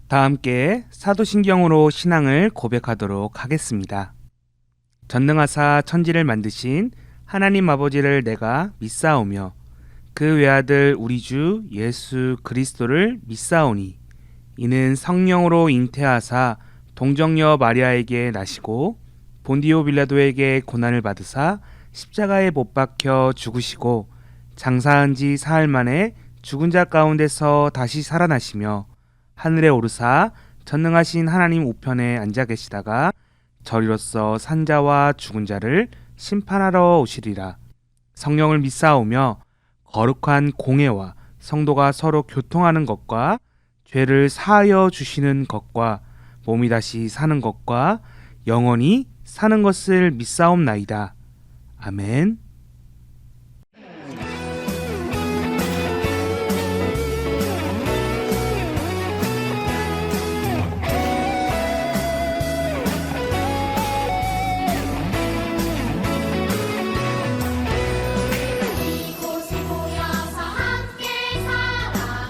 다 함께 사도신경으로 신앙을 고백하도록 하겠습니다. 전능하사 천지를 만드신 하나님 아버지를 내가 믿사오며 그 외아들 우리 주 예수 그리스도를 믿사오니 이는 성령으로 잉태하사 동정녀 마리아에게 나시고 본디오 빌라도에게 고난을 받으사 십자가에 못 박혀 죽으시고 장사한 지 사흘 만에 죽은 자 가운데서 다시 살아나시며 하늘에 오르사 전능하신 하나님 우편에 앉아 계시다가 저리로서 산자와 죽은 자를 심판하러 오시리라. 성령을 믿사오며 거룩한 공회와 성도가 서로 교통하는 것과 죄를 사하여 주시는 것과 몸이 다시 사는 것과 영원히 사는 것을 믿사옵나이다. 아멘. 이곳이 모여서 함께 살아가는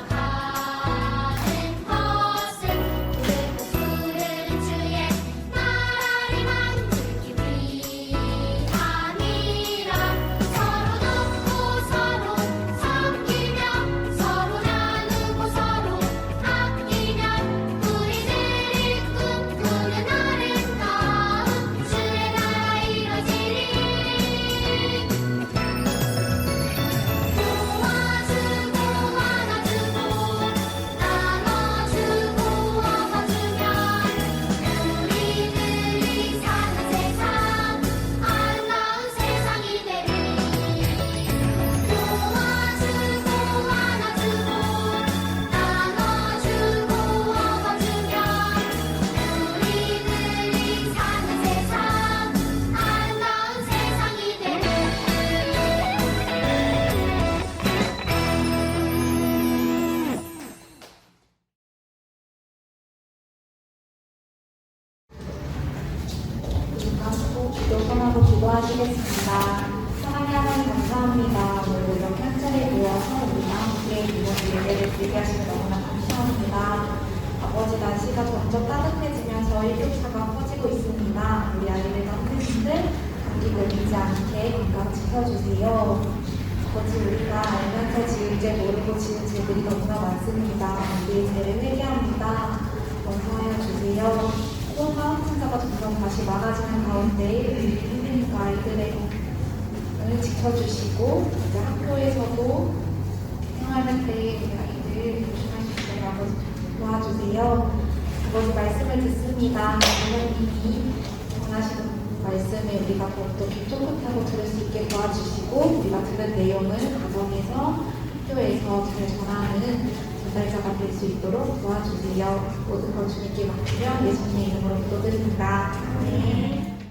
것은 크고 푸른 주의 나라를 만들기 위함이라. 서로 돕고 서로 섬기며 서로 나누고 서로 아끼며 우리들이 꿈꾸는 아름다운 주의 나라 이뤄지리. 도와주고 안아주고 나눠주고 얻어주면 우리들이 사는 세상 아름다운 세상이 되리. 도와주고 안아주고 나눠주고 얻어주면 우리들이 사는 세상 아름다운 세상이 되리. 하고 기도선하고 기도하시겠습니다. 사랑의 하나님 감사합니다. 오늘 이렇게 한 자리에 모여서 우리가 함께 이번 예배를 드리게 하시면 너무나 감사합니다. 아버지 날씨가 점점 따뜻해지면서 일교차가 커지고 있습니다. 우리 아이들 선생님들 감기 걸리지 않게 건강 지켜주세요. 아버지 우리가 알면서 지을 죄 모르고 지은 죄들이 너무나 많습니다. 우리의 죄를 회개합니다. 용서하여 주세요. 코로나 확진자가 점점 다시 많아지는 가운데 우리 선생님과 아이들의 건강을 지켜주시고 이제 학교에서도 생활할 때 우리 아이들 조심할 수 있도록 아버지 도와주세요. 아버지 말씀을 듣습니다. 부모님이 원하시는 말씀을 우리가 더욱더 귀 쫑긋하고 들을 수 있게 도와주시고 우리가 들은 내용을 가정에서 학교에서 잘 전하는 전달자가 될 수 있도록 도와주세요. 모든 걸 주님께 맡기며 예수님의 이름으로 기도드립니다. 아멘.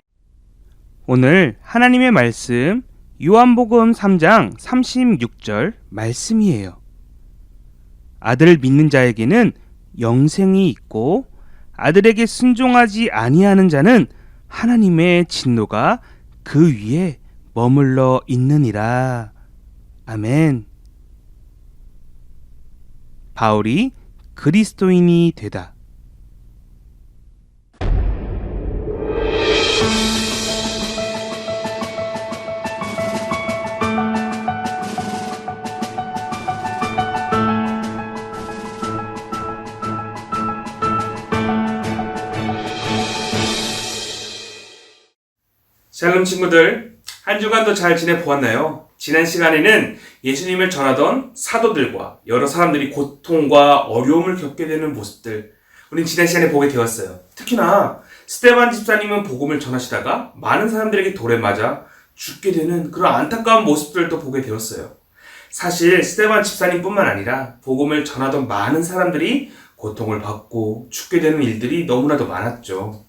오늘 하나님의 말씀 요한복음 3장 36절 말씀이에요. 아들을 믿는 자에게는 영생이 있고 아들에게 순종하지 아니하는 자는 하나님의 진노가 그 위에 머물러 있느니라. 아멘. 바울이 그리스도인이 되다. 샬롬 친구들, 한 주간도 잘 지내보았나요? 지난 시간에는 예수님을 전하던 사도들과 여러 사람들이 고통과 어려움을 겪게 되는 모습들, 우린 지난 시간에 보게 되었어요. 특히나 스데반 집사님은 복음을 전하시다가 많은 사람들에게 돌에 맞아 죽게 되는 그런 안타까운 모습들도 보게 되었어요. 사실 스데반 집사님뿐만 아니라 복음을 전하던 많은 사람들이 고통을 받고 죽게 되는 일들이 너무나도 많았죠.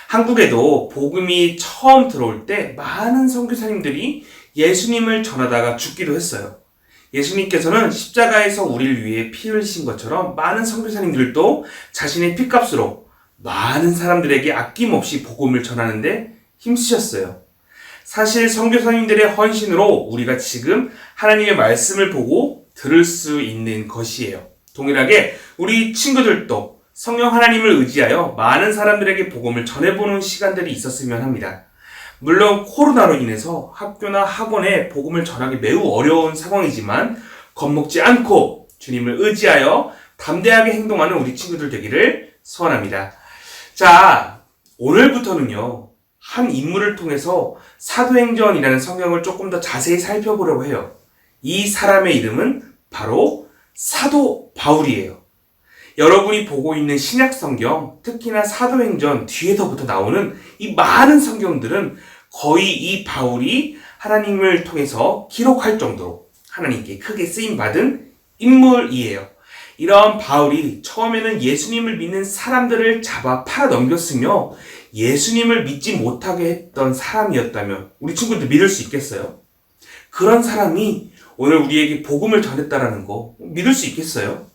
한국에도 복음이 처음 들어올 때 많은 선교사님들이 예수님을 전하다가 죽기도 했어요. 예수님께서는 십자가에서 우리를 위해 피 흘리신 것처럼 많은 선교사님들도 자신의 피값으로 많은 사람들에게 아낌없이 복음을 전하는데 힘쓰셨어요. 사실 선교사님들의 헌신으로 우리가 지금 하나님의 말씀을 보고 들을 수 있는 것이에요. 동일하게 우리 친구들도 성령 하나님을 의지하여 많은 사람들에게 복음을 전해보는 시간들이 있었으면 합니다. 물론 코로나로 인해서 학교나 학원에 복음을 전하기 매우 어려운 상황이지만 겁먹지 않고 주님을 의지하여 담대하게 행동하는 우리 친구들 되기를 소원합니다. 자, 오늘부터는요, 한 인물을 통해서 사도행전이라는 성경을 조금 더 자세히 살펴보려고 해요. 이 사람의 이름은 바로 사도 바울이에요. 여러분이 보고 있는 신약 성경, 특히나 사도행전 뒤에서부터 나오는 이 많은 성경들은 거의 이 바울이 하나님을 통해서 기록할 정도로 하나님께 크게 쓰임받은 인물이에요. 이런 바울이 처음에는 예수님을 믿는 사람들을 잡아 팔아 넘겼으며 예수님을 믿지 못하게 했던 사람이었다면 우리 친구들 믿을 수 있겠어요? 그런 사람이 오늘 우리에게 복음을 전했다라는 거 믿을 수 있겠어요?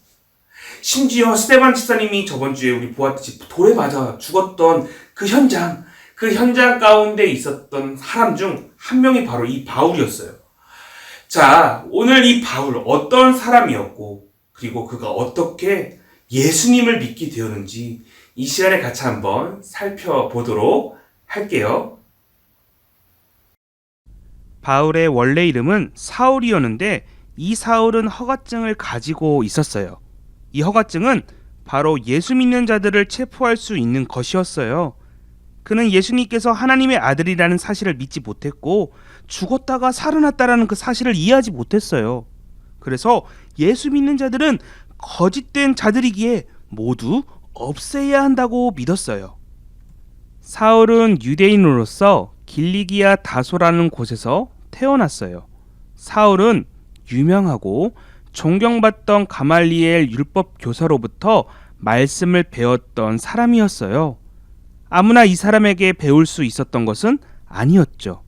심지어 스데반 집사님이 저번 주에 우리 보았듯이 돌에 맞아 죽었던 그 현장 가운데 있었던 사람 중 한 명이 바로 이 바울이었어요. 자, 오늘 이 바울 어떤 사람이었고 그리고 그가 어떻게 예수님을 믿게 되었는지 이 시간에 같이 한번 살펴보도록 할게요. 바울의 원래 이름은 사울이었는데 이 사울은 허가증을 가지고 있었어요. 이 허가증은 바로 예수 믿는 자들을 체포할 수 있는 것이었어요. 그는 예수님께서 하나님의 아들이라는 사실을 믿지 못했고 죽었다가 살아났다라는 그 사실을 이해하지 못했어요. 그래서 예수 믿는 자들은 거짓된 자들이기에 모두 없애야 한다고 믿었어요. 사울은 유대인으로서 길리기아 다소라는 곳에서 태어났어요. 사울은 유명하고 존경받던 가말리엘 율법 교사로부터 말씀을 배웠던 사람이었어요. 아무나 이 사람에게 배울 수 있었던 것은 아니었죠.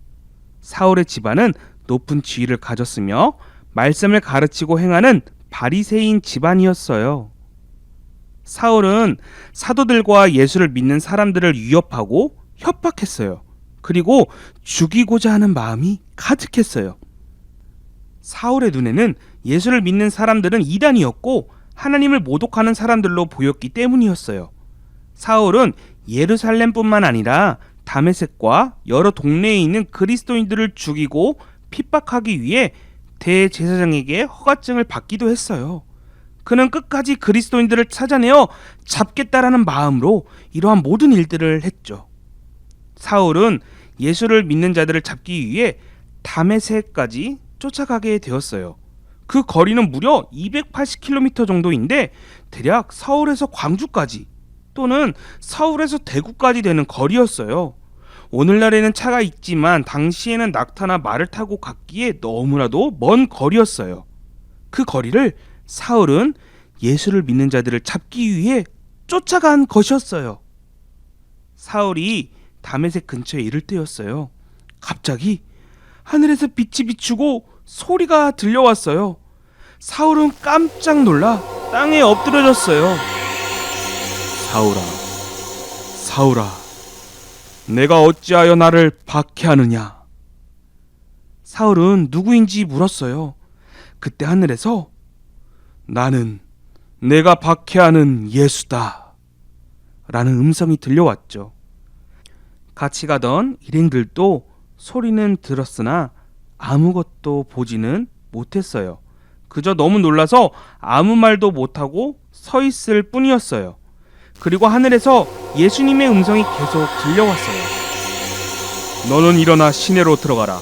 사울의 집안은 높은 지위를 가졌으며 말씀을 가르치고 행하는 바리새인 집안이었어요. 사울은 사도들과 예수를 믿는 사람들을 위협하고 협박했어요. 그리고 죽이고자 하는 마음이 가득했어요. 사울의 눈에는 예수를 믿는 사람들은 이단이었고 하나님을 모독하는 사람들로 보였기 때문이었어요. 사울은 예루살렘뿐만 아니라 다메섹과 여러 동네에 있는 그리스도인들을 죽이고 핍박하기 위해 대제사장에게 허가증을 받기도 했어요. 그는 끝까지 그리스도인들을 찾아내어 잡겠다라는 마음으로 이러한 모든 일들을 했죠. 사울은 예수를 믿는 자들을 잡기 위해 다메섹까지 쫓아가게 되었어요. 그 거리는 무려 280km 정도인데 대략 서울에서 광주까지 또는 서울에서 대구까지 되는 거리였어요. 오늘날에는 차가 있지만 당시에는 낙타나 말을 타고 갔기에 너무나도 먼 거리였어요. 그 거리를 사울은 예수를 믿는 자들을 잡기 위해 쫓아간 것이었어요. 사울이 다메섹 근처에 이를 때였어요. 갑자기 하늘에서 빛이 비추고 소리가 들려왔어요. 사울은 깜짝 놀라 땅에 엎드려졌어요. 사울아, 사울아, 내가 어찌하여 나를 박해하느냐? 사울은 누구인지 물었어요. 그때 하늘에서 나는 내가 박해하는 예수다 라는 음성이 들려왔죠. 같이 가던 일행들도 소리는 들었으나 아무것도 보지는 못했어요. 그저 너무 놀라서 아무 말도 못하고 서 있을 뿐이었어요. 그리고 하늘에서 예수님의 음성이 계속 들려왔어요. 너는 일어나 시내로 들어가라.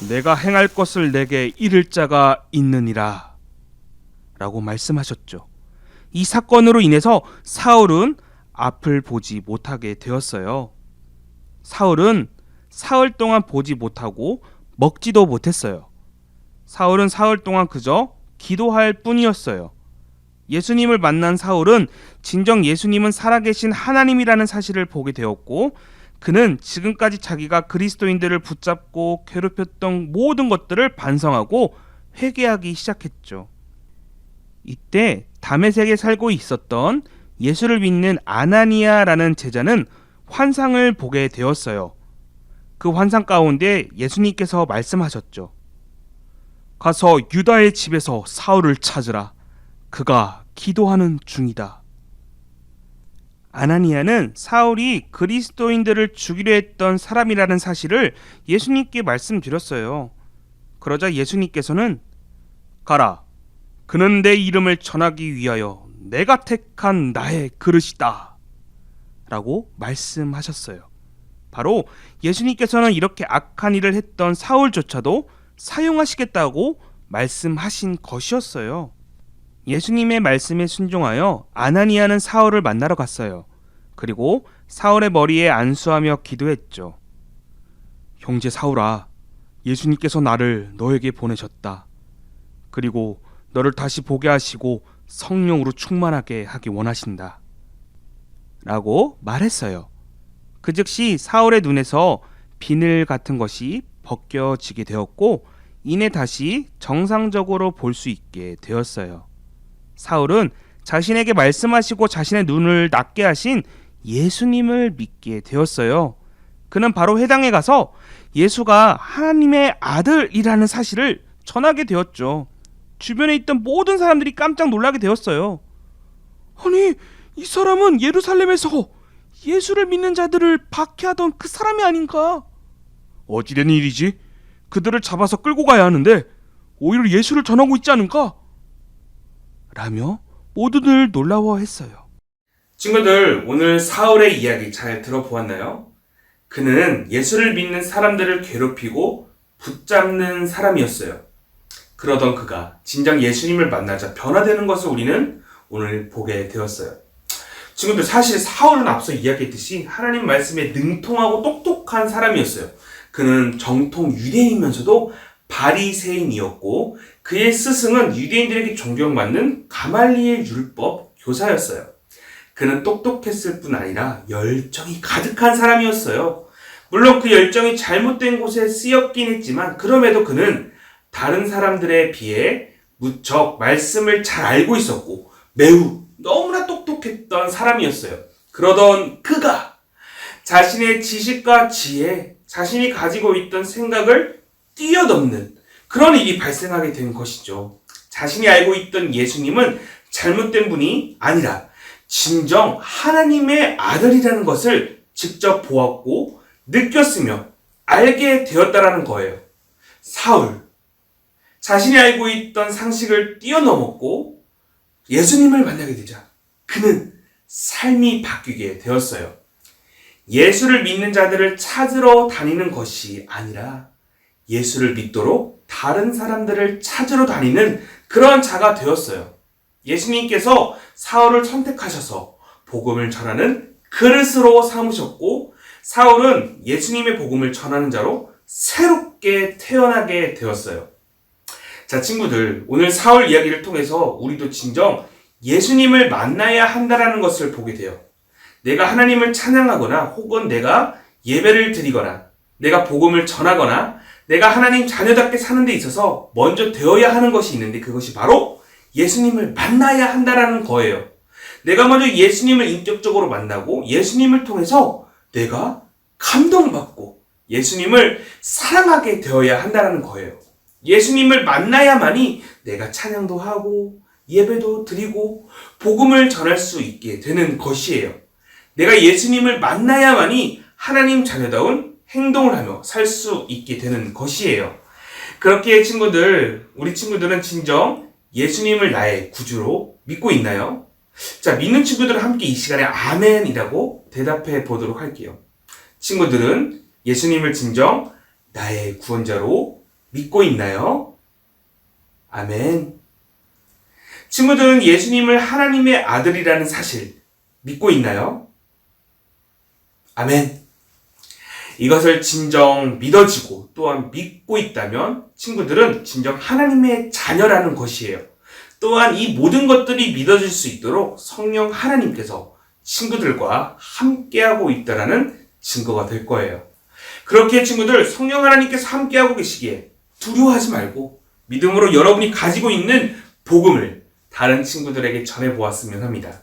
내가 행할 것을 내게 이를 자가 있느니라 라고 말씀하셨죠. 이 사건으로 인해서 사울은 앞을 보지 못하게 되었어요. 사울은 사흘 동안 보지 못하고 먹지도 못했어요. 사울은 사흘 동안 그저 기도할 뿐이었어요. 예수님을 만난 사울은 진정 예수님은 살아계신 하나님이라는 사실을 보게 되었고 그는 지금까지 자기가 그리스도인들을 붙잡고 괴롭혔던 모든 것들을 반성하고 회개하기 시작했죠. 이때 다메섹에 살고 있었던 예수를 믿는 아나니아라는 제자는 환상을 보게 되었어요. 그 환상 가운데 예수님께서 말씀하셨죠. 가서 유다의 집에서 사울을 찾으라. 그가 기도하는 중이다. 아나니아는 사울이 그리스도인들을 죽이려 했던 사람이라는 사실을 예수님께 말씀드렸어요. 그러자 예수님께서는 가라. 그는 내 이름을 전하기 위하여 내가 택한 나의 그릇이다. 라고 말씀하셨어요. 바로 예수님께서는 이렇게 악한 일을 했던 사울조차도 사용하시겠다고 말씀하신 것이었어요. 예수님의 말씀에 순종하여 아나니아는 사울을 만나러 갔어요. 그리고 사울의 머리에 안수하며 기도했죠. 형제 사울아, 예수님께서 나를 너에게 보내셨다. 그리고 너를 다시 보게 하시고 성령으로 충만하게 하기 원하신다. 라고 말했어요. 그 즉시 사울의 눈에서 비늘 같은 것이 벗겨지게 되었고 이내 다시 정상적으로 볼 수 있게 되었어요. 사울은 자신에게 말씀하시고 자신의 눈을 낫게 하신 예수님을 믿게 되었어요. 그는 바로 회당에 가서 예수가 하나님의 아들이라는 사실을 전하게 되었죠. 주변에 있던 모든 사람들이 깜짝 놀라게 되었어요. 아니, 이 사람은 예루살렘에서 예수를 믿는 자들을 박해하던 그 사람이 아닌가? 어찌된 일이지? 그들을 잡아서 끌고 가야 하는데 오히려 예수를 전하고 있지 않은가? 라며 모두들 놀라워했어요. 친구들, 오늘 사울의 이야기 잘 들어보았나요? 그는 예수를 믿는 사람들을 괴롭히고 붙잡는 사람이었어요. 그러던 그가 진정 예수님을 만나자 변화되는 것을 우리는 오늘 보게 되었어요. 친구들, 사실 사울은 앞서 이야기했듯이 하나님 말씀에 능통하고 똑똑한 사람이었어요. 그는 정통 유대인이면서도 바리새인이었고 그의 스승은 유대인들에게 존경받는 가말리엘 율법 교사였어요. 그는 똑똑했을 뿐 아니라 열정이 가득한 사람이었어요. 물론 그 열정이 잘못된 곳에 쓰였긴 했지만 그럼에도 그는 다른 사람들에 비해 무척 말씀을 잘 알고 있었고 매우 너무나 똑똑했던 사람이었어요. 그러던 그가 자신의 지식과 지혜, 자신이 가지고 있던 생각을 뛰어넘는 그런 일이 발생하게 된 것이죠. 자신이 알고 있던 예수님은 잘못된 분이 아니라 진정 하나님의 아들이라는 것을 직접 보았고 느꼈으며 알게 되었다라는 거예요. 사울, 자신이 알고 있던 상식을 뛰어넘었고 예수님을 만나게 되자 그는 삶이 바뀌게 되었어요. 예수를 믿는 자들을 찾으러 다니는 것이 아니라 예수를 믿도록 다른 사람들을 찾으러 다니는 그런 자가 되었어요. 예수님께서 사울을 선택하셔서 복음을 전하는 그릇으로 삼으셨고 사울은 예수님의 복음을 전하는 자로 새롭게 태어나게 되었어요. 자, 친구들, 오늘 사울 이야기를 통해서 우리도 진정 예수님을 만나야 한다는 것을 보게 돼요. 내가 하나님을 찬양하거나 혹은 내가 예배를 드리거나 내가 복음을 전하거나 내가 하나님 자녀답게 사는 데 있어서 먼저 되어야 하는 것이 있는데 그것이 바로 예수님을 만나야 한다는 거예요. 내가 먼저 예수님을 인격적으로 만나고 예수님을 통해서 내가 감동받고 예수님을 사랑하게 되어야 한다는 거예요. 예수님을 만나야만이 내가 찬양도 하고 예배도 드리고 복음을 전할 수 있게 되는 것이에요. 내가 예수님을 만나야만이 하나님 자녀다운 행동을 하며 살 수 있게 되는 것이에요. 그렇기에 친구들, 우리 친구들은 진정 예수님을 나의 구주로 믿고 있나요? 자, 믿는 친구들은 함께 이 시간에 아멘이라고 대답해 보도록 할게요. 친구들은 예수님을 진정 나의 구원자로 믿고 있나요? 아멘. 친구들은 예수님을 하나님의 아들이라는 사실 믿고 있나요? 아멘. 이것을 진정 믿어지고 또한 믿고 있다면 친구들은 진정 하나님의 자녀라는 것이에요. 또한 이 모든 것들이 믿어질 수 있도록 성령 하나님께서 친구들과 함께하고 있다라는 증거가 될 거예요. 그렇게 친구들, 성령 하나님께서 함께하고 계시기에 두려워하지 말고 믿음으로 여러분이 가지고 있는 복음을 다른 친구들에게 전해보았으면 합니다.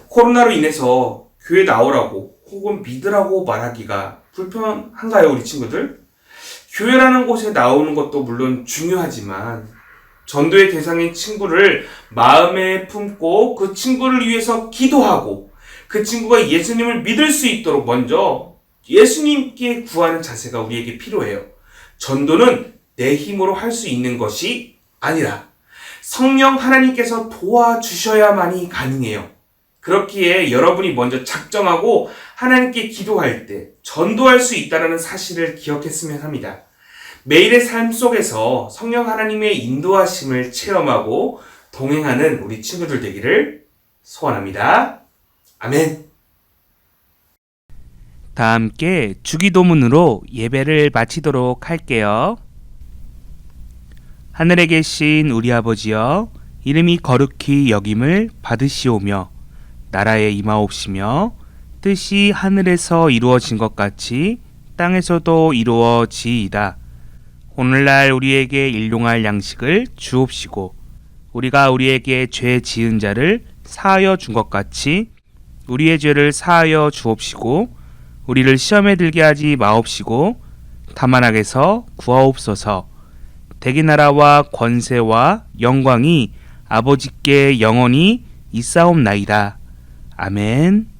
코로나로 인해서 교회 나오라고 혹은 믿으라고 말하기가 불편한가요, 우리 친구들? 교회라는 곳에 나오는 것도 물론 중요하지만 전도의 대상인 친구를 마음에 품고 그 친구를 위해서 기도하고 그 친구가 예수님을 믿을 수 있도록 먼저 예수님께 구하는 자세가 우리에게 필요해요. 전도는 내 힘으로 할 수 있는 것이 아니라 성령 하나님께서 도와주셔야만이 가능해요. 그렇기에 여러분이 먼저 작정하고 하나님께 기도할 때 전도할 수 있다는 사실을 기억했으면 합니다. 매일의 삶 속에서 성령 하나님의 인도하심을 체험하고 동행하는 우리 친구들 되기를 소원합니다. 아멘. 다 함께 주기도문으로 예배를 마치도록 할게요. 하늘에 계신 우리 아버지여, 이름이 거룩히 여김을 받으시오며 나라에 임하옵시며 뜻이 하늘에서 이루어진 것 같이 땅에서도 이루어지이다. 오늘날 우리에게 일용할 양식을 주옵시고 우리가 우리에게 죄 지은 자를 사하여 준 것 같이 우리의 죄를 사하여 주옵시고 우리를 시험에 들게 하지 마옵시고 다만 악에서 구하옵소서. 대개 나라와 권세와 영광이 아버지께 영원히 있사옵나이다. 아멘.